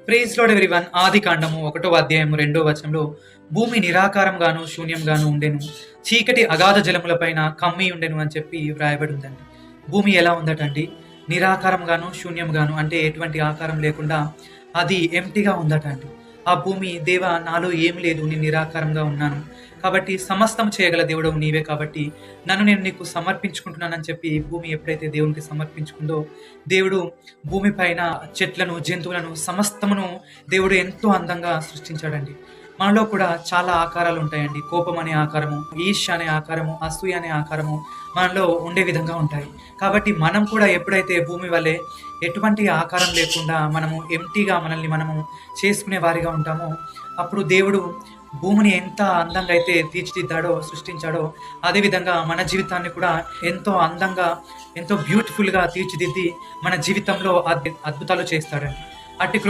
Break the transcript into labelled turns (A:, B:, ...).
A: Praise lord everyone. ఆది కాండము 1వ అధ్యాయము 2వ వచనంలో భూమి నిరాకారంగాను శూన్యంగాను ఉండెను, చీకటి అగాధ జలములపైన కమ్మి ఉండెను అని చెప్పి వ్రాయబడి ఉందండి. భూమి ఎలా ఉందటండి? నిరాకారంగాను శూన్యంగాను, అంటే ఎటువంటి ఆకారం లేకుండా అది ఎంప్టీగా ఉందట అండి. ఆ భూమి, దేవా నాలో ఏమి లేదు, నేను నిరాకారంగా ఉన్నాను, కాబట్టి సమస్తం చేయగల దేవుడవు నీవే, కాబట్టి నన్ను నేను నీకు సమర్పించుకుంటున్నానని చెప్పి భూమి ఎప్పుడైతే దేవునికి సమర్పించుకుందో, దేవుడు భూమి పైన చెట్లను, జంతువులను, సమస్తమును దేవుడు ఎంతో అందంగా సృష్టించాడండి. మనలో కూడా చాలా ఆకారాలు ఉంటాయండి. కోపం అనే ఆకారము, ఈర్ష్య అనే ఆకారము, అసూయ అనే ఆకారము మనలో ఉండే విధంగా ఉంటాయి. కాబట్టి మనం కూడా ఎప్పుడైతే భూమి వలె ఎటువంటి ఆకారం లేకుండా మనము ఎంప్టీగా మనల్ని మనము చేసుకునే వారిగా ఉంటామో, అప్పుడు దేవుడు భూమిని ఎంత అందంగా అయితే తీర్చిదిద్దాడో, సృష్టించాడో, అదేవిధంగా మన జీవితాన్ని కూడా ఎంతో అందంగా, ఎంతో బ్యూటిఫుల్గా తీర్చిదిద్ది మన జీవితంలో అద్భుతాలు చేస్తాడండి. అట్టి